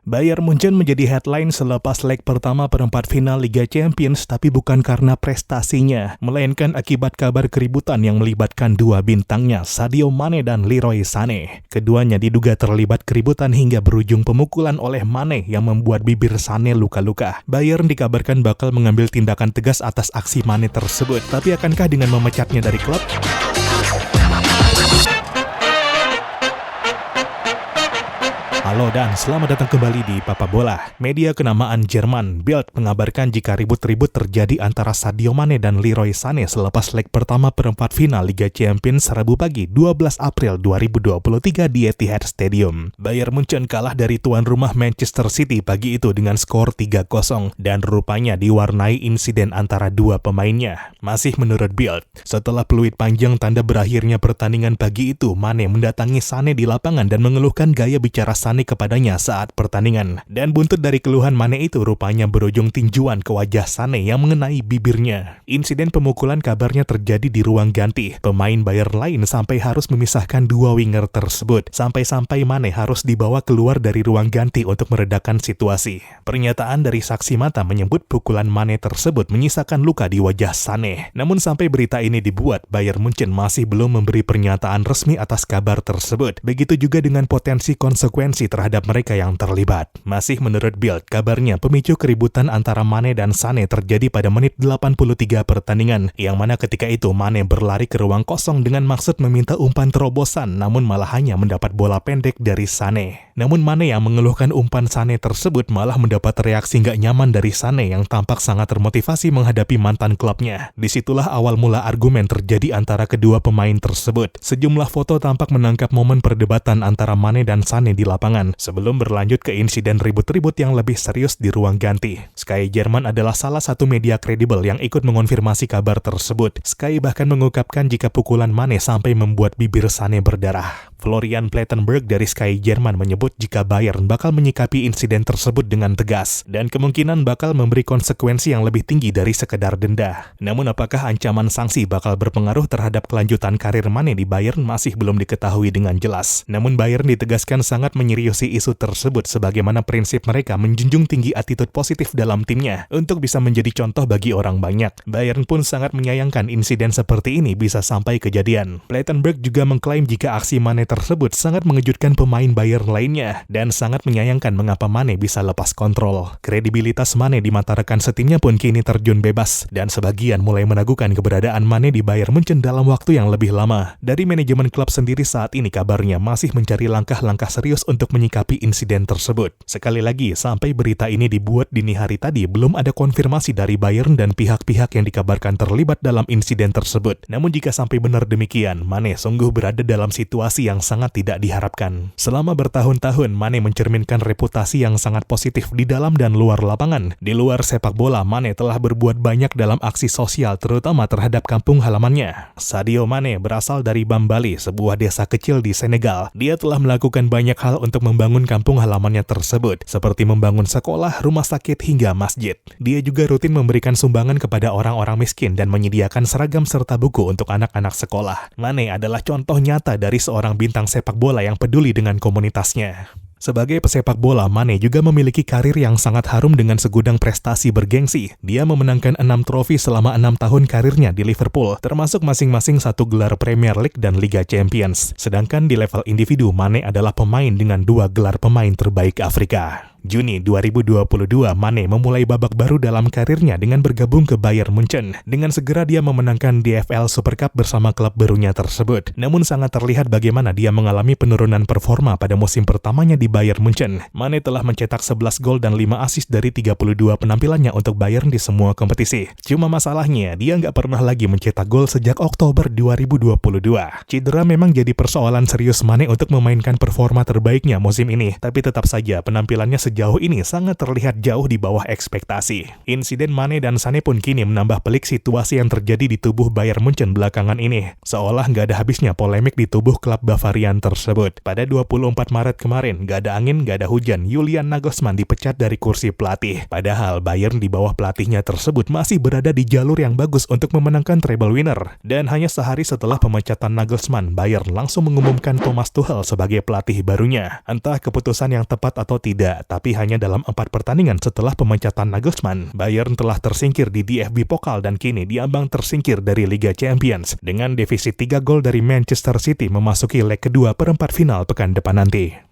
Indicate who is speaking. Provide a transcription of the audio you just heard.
Speaker 1: Bayern Munchen menjadi headline selepas leg pertama perempat final Liga Champions, tapi bukan karena prestasinya, melainkan akibat kabar keributan yang melibatkan dua bintangnya, Sadio Mane dan Leroy Sané. Keduanya diduga terlibat keributan hingga berujung pemukulan oleh Mane yang membuat bibir Sané luka-luka. Bayern dikabarkan bakal mengambil tindakan tegas atas aksi Mane tersebut, tapi akankah dengan memecatnya dari klub? Halo dan selamat datang kembali di Papa Bola. Media kenamaan Jerman Bild mengabarkan jika ribut-ribut terjadi antara Sadio Mane dan Leroy Sané selepas leg pertama perempat final Liga Champions Rabu pagi 12 April 2023 di Etihad Stadium. Bayern Munchen kalah dari tuan rumah Manchester City pagi itu dengan skor 3-0 dan rupanya diwarnai insiden antara dua pemainnya. Masih menurut Bild, setelah peluit panjang tanda berakhirnya pertandingan pagi itu, Mane mendatangi Sané di lapangan dan mengeluhkan gaya bicara Sané kepadanya saat pertandingan. Dan buntut dari keluhan Mane itu rupanya berujung tinjuan ke wajah Sané yang mengenai bibirnya. Insiden pemukulan kabarnya terjadi di ruang ganti. Pemain Bayern lain sampai harus memisahkan dua winger tersebut. Sampai-sampai Mane harus dibawa keluar dari ruang ganti untuk meredakan situasi. Pernyataan dari saksi mata menyebut pukulan Mane tersebut menyisakan luka di wajah Sané. Namun sampai berita ini dibuat, Bayern Munchen masih belum memberi pernyataan resmi atas kabar tersebut. Begitu juga dengan potensi konsekuensi terhadap mereka yang terlibat. Masih menurut Bild, kabarnya pemicu keributan antara Mane dan Sané terjadi pada menit 83 pertandingan, yang mana ketika itu Mane berlari ke ruang kosong dengan maksud meminta umpan terobosan, namun malah hanya mendapat bola pendek dari Sané. Namun Mane yang mengeluhkan umpan Sané tersebut malah mendapat reaksi nggak nyaman dari Sané yang tampak sangat termotivasi menghadapi mantan klubnya. Disitulah awal mula argumen terjadi antara kedua pemain tersebut. Sejumlah foto tampak menangkap momen perdebatan antara Mane dan Sané di lapangan sebelum berlanjut ke insiden ribut-ribut yang lebih serius di ruang ganti. Sky Jerman adalah salah satu media kredibel yang ikut mengonfirmasi kabar tersebut. Sky bahkan mengungkapkan jika pukulan Mane sampai membuat bibir Sané berdarah. Florian Plettenberg dari Sky Jerman menyebut jika Bayern bakal menyikapi insiden tersebut dengan tegas dan kemungkinan bakal memberi konsekuensi yang lebih tinggi dari sekedar denda. Namun apakah ancaman sanksi bakal berpengaruh terhadap kelanjutan karir Mane di Bayern masih belum diketahui dengan jelas. Namun Bayern ditegaskan sangat menyeriusi isu tersebut sebagaimana prinsip mereka menjunjung tinggi attitude positif dalam timnya untuk bisa menjadi contoh bagi orang banyak. Bayern pun sangat menyayangkan insiden seperti ini bisa sampai kejadian. Plettenberg juga mengklaim jika aksi Mane tersebut sangat mengejutkan pemain Bayern lainnya dan sangat menyayangkan mengapa Mane bisa lepas kontrol. Kredibilitas Mane di mata rekan setimnya pun kini terjun bebas dan sebagian mulai meragukan keberadaan Mane di Bayern Munchen dalam waktu yang lebih lama. Dari manajemen klub sendiri saat ini kabarnya masih mencari langkah-langkah serius untuk menyikapi insiden tersebut. Sekali lagi, sampai berita ini dibuat dini hari tadi, belum ada konfirmasi dari Bayern dan pihak-pihak yang dikabarkan terlibat dalam insiden tersebut. Namun jika sampai benar demikian, Mane sungguh berada dalam situasi yang sangat tidak diharapkan. Selama bertahun-tahun, Mane mencerminkan reputasi yang sangat positif di dalam dan luar lapangan. Di luar sepak bola, Mane telah berbuat banyak dalam aksi sosial, terutama terhadap kampung halamannya. Sadio Mane berasal dari Bambali, sebuah desa kecil di Senegal. Dia telah melakukan banyak hal untuk membangun kampung halamannya tersebut, seperti membangun sekolah, rumah sakit, hingga masjid. Dia juga rutin memberikan sumbangan kepada orang-orang miskin dan menyediakan seragam serta buku untuk anak-anak sekolah. Mane adalah contoh nyata dari seorang bintang sepak bola yang peduli dengan komunitasnya. Sebagai pesepak bola, Mane juga memiliki karir yang sangat harum dengan segudang prestasi bergengsi. Dia memenangkan 6 trofi selama 6 tahun karirnya di Liverpool, termasuk masing-masing 1 gelar Premier League dan Liga Champions. Sedangkan di level individu, Mane adalah pemain dengan 2 gelar pemain terbaik Afrika. Juni 2022, Mane memulai babak baru dalam karirnya dengan bergabung ke Bayern Munchen. Dengan segera dia memenangkan DFL Super Cup bersama klub barunya tersebut. Namun sangat terlihat bagaimana dia mengalami penurunan performa pada musim pertamanya di Bayern Munchen. Mane telah mencetak 11 gol dan 5 assist dari 32 penampilannya untuk Bayern di semua kompetisi. Cuma masalahnya, dia nggak pernah lagi mencetak gol sejak Oktober 2022. Cedera memang jadi persoalan serius Mane untuk memainkan performa terbaiknya musim ini, tapi tetap saja penampilannya sejauh ini sangat terlihat jauh di bawah ekspektasi. Insiden Mane dan Sané pun kini menambah pelik situasi yang terjadi di tubuh Bayern Munchen belakangan ini. Seolah nggak ada habisnya polemik di tubuh klub Bavarian tersebut. Pada 24 Maret kemarin, nggak ada angin, nggak ada hujan, Julian Nagelsmann dipecat dari kursi pelatih. Padahal Bayern di bawah pelatihnya tersebut masih berada di jalur yang bagus untuk memenangkan treble winner. Dan hanya sehari setelah pemecatan Nagelsmann, Bayern langsung mengumumkan Thomas Tuchel sebagai pelatih barunya. Entah keputusan yang tepat atau tidak, tapi hanya dalam 4 pertandingan setelah pemecatan Nagelsmann. Bayern telah tersingkir di DFB Pokal dan kini diambang tersingkir dari Liga Champions dengan defisit 3 gol dari Manchester City memasuki leg kedua perempat final pekan depan nanti.